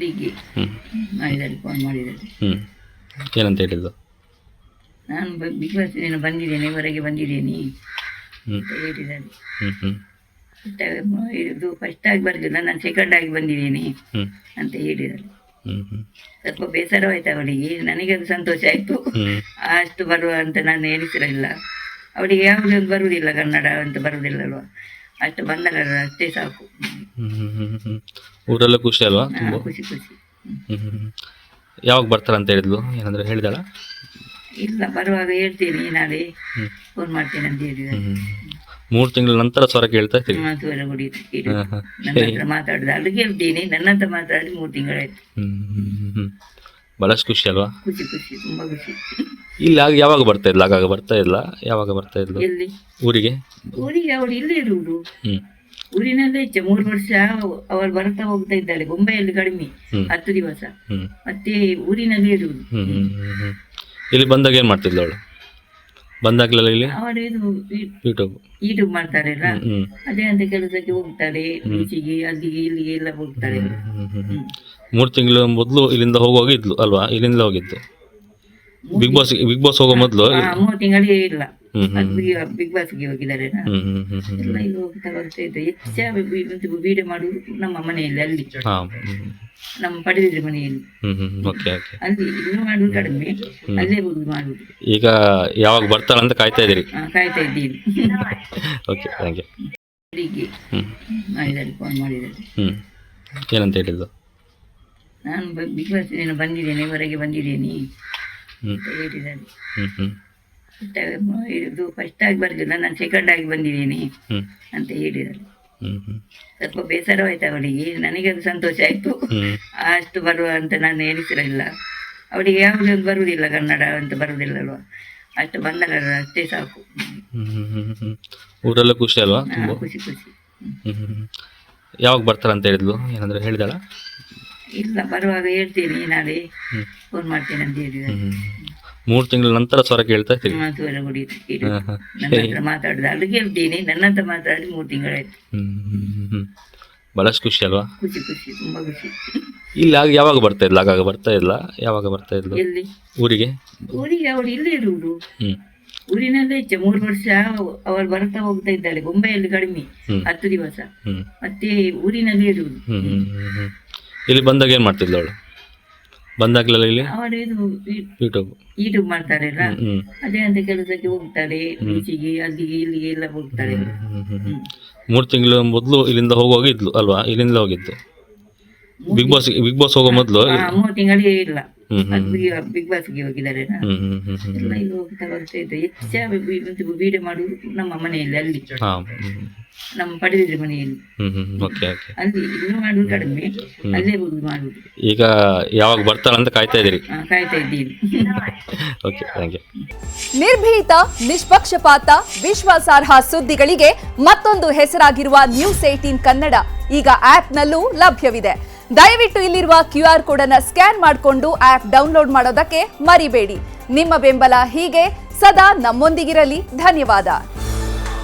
ಹೀಗೆ ಮಾಡಿದ್ದಾರೆ, ಫೋನ್ ಮಾಡಿದ್ದಾರೆ. ಏನಂತ ಹೇಳಿದ್ದು? ನಾನು ಬಿಗ್ ಬಾಸ್ ಬಂದಿದ್ದೇನೆ, ಹೊರಗೆ ಬಂದಿದ್ದೇನೆ ಅಂತ ಹೇಳಿದ್ದಾರೆ. ಇದು ಫಸ್ಟ್ ಆಗಿ ಬರಲಿಲ್ಲ, ನಾನು ಸೆಕೆಂಡ್ ಆಗಿ ಬಂದಿದ್ದೀನಿ ಅಂತ ಹೇಳಿದ್ದಾರೆ. ಸ್ವಲ್ಪ ಬೇಸರವಾಯ್ತು ಅವಳಿಗೆ, ನನಗೆ ಅದು ಸಂತೋಷ ಆಯಿತು. ಅಷ್ಟು ಬರುವ ಅಂತ ನಾನು ಎಣಿಸಿರಲಿಲ್ಲ. ಅವಳಿಗೆ ಯಾವುದೊಂದು ಬರುವುದಿಲ್ಲ, ಕನ್ನಡ ಅಂತ ಬರುವುದಿಲ್ಲಲ್ವ, ಅಷ್ಟು ಬಂದಲ್ಲ ಅಷ್ಟೇ ಸಾಕು. ಊರೆಲ್ಲ ಖುಷಿ ಅಲ್ವಾ? ಖುಷಿ ಖುಷಿ. ಯಾವಾಗ ಬರ್ತಾರ ಅಂತ ಹೇಳಿದ್ಲು? ಏನಾದರೂ ಹೇಳಿದಾಳ? ಇಲ್ಲ, ಬರುವಾಗ ಹೇಳ್ತೀನಿ, ನಾಳೆ ಫೋನ್ ಮಾಡ್ತೇನೆ ಅಂತ ಹೇಳಿದ್ದಾರೆ. 3 ತಿಂಗಳ ನಂತರ ಸ್ವರ ಕೇಳ್ತಾ ಇರ್ತೀವಿ. ಸ್ವರ ಕುಡಿಯುತ್ತೆ, ನನ್ನ ಹತ್ರ ಮಾತಾಡುದು ಅದು ಕೇಳ್ತೀನಿ. ನನ್ನ ಹತ್ರ ಮಾತಾಡಿ 3 ತಿಂಗಳಾಯ್ತು. ಬಹಳಷ್ಟು ಖುಷಿ ಅಲ್ವಾ? ಖುಷಿ ಖುಷಿ, ತುಂಬಾ ಖುಷಿ. ಇಲ್ಲಿ ಯಾವಾಗ ಬರ್ತಾ ಇದ್ಲ? ಆಗಾಗ ಬರ್ತಾ ಇಲ್ಲ, ಯಾವಾಗ ಬರ್ತಾ ಇದ್ಲು ಎಲ್ಲಿ ಊರಿಗೆ? ಊರಿಗೆ ಅವಳು ಇಲ್ಲೇ ಇರುವುದು, ಊರಿನಲ್ಲೇ ಇಚ್ಛೆ. 3 ವರ್ಷ ಅವಳು ಬರ್ತಾ ಹೋಗ್ತಾ ಇದ್ದಾಳೆ. ಬೊಂಬೆಯಲ್ಲಿ ಕಡಿಮೆ 10 ದಿವಸ, ಮತ್ತೆ ಊರಿನಲ್ಲೇ ಇರುವುದು. ಇಲ್ಲಿ ಬಂದಾಗ ಏನ್ ಮಾಡ್ತಿದ್ಲು ಅವಳು? ಬಂದಾಗ್ಲೆಲ್ಲ ಇಲ್ಲಿ ಅವಳು ಇದು ಯೂಟ್ಯೂಬ್ ಮಾಡ್ತಾರಲ್ಲ, ಅದೇ ಅಂತ ಕೆಲಸಕ್ಕೆ ಹೋಗ್ತಾಳೆ. ಬೀಚಿಗೆ ಅಲ್ಲಿಗೆ ಇಲ್ಲಿಗೆ ಎಲ್ಲ ಹೋಗ್ತಾಳೆ. 3 ತಿಂಗಳು ಮೊದಲು ಇಲ್ಲಿಂದ ಹೋಗುವಾಗ ಇದ್ಲು ಅಲ್ವಾ? ಇಲ್ಲಿಂದ ಹೋಗಿದ್ದು ಬಿಗ್ ಬಾಸ್ ಹೋಗೋ ಮೊದಲು 3 ತಿಂಗಳಿಗೆ ಇಲ್ಲ, ಬಿಗ್ ಬಾಸ್ಗೆ ಹೋಗಿದ್ದಾರೆ. ಎಲ್ಲ ಇಲ್ಲಿ ಹೋಗ್ತಾ ಬರ್ತಾ ಇದ್ದೆ. ಹೆಚ್ಚು ವಿಡಿಯೋ ಮಾಡುವುದು ನಮ್ಮ ಮನೆಯಲ್ಲಿ, ಅಲ್ಲಿ ನಮ್ಮ ಪಡೆದಿದ್ರೆ ಮನೆಯಲ್ಲಿ. ಅಲ್ಲಿ ಇನ್ನು ಮಾಡುವುದು ಕಡಿಮೆ, ಅಲ್ಲೇ ಹೋಗಿ ಮಾಡುವುದು. ಈಗ ಯಾವಾಗ ಬರ್ತಾಳೆ ಅಂತ ಕಾಯ್ತಾ ಇದ್ದೀರಿ? ಕಾಯ್ತಾ ಇದ್ದೀನಿ. Okay, thank you. ಹೀಗೆ ಮಾಡಿದ್ದಾರೆ, ಫೋನ್ ಮಾಡಿದ್ದಾರೆ. ಏನಂತ ಹೇಳಿದ್ದು? ನಾನು ಬಿಗ್ ಬಾಸ್ ಬಂದಿದ್ದೇನೆ, ಹೊರಗೆ ಬಂದಿದ್ದೇನೆ ಅಂತ ಹೇಳಿದ್ದಾರೆ. ಇದು ಫಸ್ಟ್ ಆಗಿ ಬರಲಿಲ್ಲ, ನಾನು ಸೆಕೆಂಡ್ ಆಗಿ ಬಂದಿದ್ದೀನಿ ಅಂತ ಹೇಳಿದ್ದಾರೆ. ಸ್ವಲ್ಪ ಬೇಸರವಾಯ್ತು ಅವಳಿಗೆ, ನನಗೆ ಅದು ಸಂತೋಷ ಆಯಿತು. ಅಷ್ಟು ಬರುವ ಅಂತ ನಾನು ಎಣಿಸಿರಲಿಲ್ಲ. ಅವಳಿಗೆ ಯಾವುದೊಂದು ಬರುವುದಿಲ್ಲ, ಕನ್ನಡ ಅಂತ ಬರುವುದಿಲ್ಲಲ್ವ, ಅಷ್ಟು ಬಂದಲ್ಲ ಅಷ್ಟೇ ಸಾಕು. ಊರೆಲ್ಲ ಖುಷಿ ಅಲ್ವಾ? ಖುಷಿ ಖುಷಿ. ಯಾವಾಗ ಬರ್ತಾರ ಅಂತ ಹೇಳಿದ್ಲು? ಏನಾದರೂ ಹೇಳಿದಾಳ? ಇಲ್ಲ, ಬರುವಾಗ ಹೇಳ್ತೀನಿ, ನಾಳೆ ಫೋನ್ ಮಾಡ್ತೇನೆ ಅಂತ ಹೇಳಿದ್ದಾರೆ. 3 ತಿಂಗಳ ನಂತರ ಸ್ವರ ಕೇಳ್ತಾ ಇರ್ತೀವಿ. ಸ್ವರ ಕುಡಿಯುತ್ತೆ, ನನ್ನ ಹತ್ರ ಮಾತಾಡುದು ಅದು ಕೇಳ್ತೀನಿ. ನನ್ನ ಹತ್ರ ಮಾತಾಡಿ 3 ತಿಂಗಳಾಯ್ತು. ಬಹಳಷ್ಟು ಖುಷಿ ಅಲ್ವಾ? ಖುಷಿ ಖುಷಿ, ತುಂಬಾ ಖುಷಿ. ಇಲ್ಲಿ ಯಾವಾಗ ಬರ್ತಾ ಇದ್ಲ? ಆಗಾಗ ಬರ್ತಾ ಇಲ್ಲ, ಯಾವಾಗ ಬರ್ತಾ ಇದ್ಲು ಎಲ್ಲಿ ಊರಿಗೆ? ಊರಿಗೆ ಅವಳು ಇಲ್ಲೇ ಇರುವುದು, ಊರಿನಲ್ಲೇ ಇಚ್ಛೆ. 3 ವರ್ಷ ಅವಳು ಬರ್ತಾ ಹೋಗ್ತಾ ಇದ್ದಾಳೆ. ಬೊಂಬೆಯಲ್ಲಿ ಕಡಿಮೆ 10 ದಿವಸ, ಮತ್ತೆ ಊರಿನಲ್ಲೇ ಇರುವುದು. ಇಲ್ಲಿ ಬಂದಾಗ ಏನ್ ಮಾಡ್ತಿದ್ಲು ಅವಳು? ಬಂದಾಗ್ಲೆಲ್ಲ ಇಲ್ಲಿ ಅವಳು ಯೂಟ್ಯೂಬ್ ಮಾಡ್ತಾರಲ್ಲ, ಅದೇ ಅಂತ ಕೆಲಸಕ್ಕೆ ಹೋಗ್ತಾಳೆ. ಬೀಚಿಗೆ ಅಲ್ಲಿಗೆ ಇಲ್ಲಿಗೆ ಎಲ್ಲ ಹೋಗ್ತಾಳೆ. 3 ತಿಂಗಳು ಮೊದಲು ಇಲ್ಲಿಂದ ಹೋಗುವಾಗ ಇದ್ಲು ಅಲ್ವಾ? ಇಲ್ಲಿಂದ ಹೋಗಿದ್ದು ಬಿಗ್ ಬಾಸ್ ಹೋಗೋ ಮೊದಲು 3 ತಿಂಗಳಿಗೆ ಇಲ್ಲ, ಬಿಗ್ ಬಾಸ್ಗೆ ಹೋಗಿದ್ದಾರೆ. ಎಲ್ಲ ಇಲ್ಲಿ ಹೋಗ್ತಾ ಬರ್ತಾ ಇದ್ದೆ. ಹೆಚ್ಚು ವಿಡಿಯೋ ಮಾಡುವುದು ನಮ್ಮ ಮನೆಯಲ್ಲಿ, ಅಲ್ಲಿ ನಮ್ಮ ಪಡೆದಿದ್ರೆ ಮನೆಯಲ್ಲಿ. ಅಲ್ಲಿ ಇನ್ನು ಮಾಡುವುದು ಕಡಿಮೆ, ಅಲ್ಲೇ ಹೋಗಿ ಮಾಡುವುದು. ಈಗ ಯಾವಾಗ ಬರ್ತಾಳೆ ಅಂತ ಕಾಯ್ತಾ ಇದ್ದೀರಿ? ಕಾಯ್ತಾ ಇದ್ದೀನಿ. Okay, thank you. ನಿರ್ಭೀತ, ನಿಷ್ಪಕ್ಷಪಾತ, ವಿಶ್ವಾಸಾರ್ಹ ಸುದ್ದಿಗಳಿಗೆ ಮತ್ತೊಂದು ಹೆಸರಾಗಿರುವ ನ್ಯೂಸ್ 18 ಕನ್ನಡ ಈಗ ಆಪ್ನಲ್ಲೂ ಲಭ್ಯವಿದೆ. ದಯವಿಟ್ಟು ಇಲ್ಲಿರುವ QR ಕೋಡ್ ಅನ್ನು ಸ್ಕ್ಯಾನ್ ಮಾಡಿಕೊಂಡು ಆಪ್ ಡೌನ್ಲೋಡ್ ಮಾಡೋದಕ್ಕೆ ಮರಿಬೇಡಿ. ನಿಮ್ಮ ಬೆಂಬಲ ಹೀಗೆ ಸದಾ ನಮ್ಮೊಂದಿಗಿರಲಿ. ಧನ್ಯವಾದ.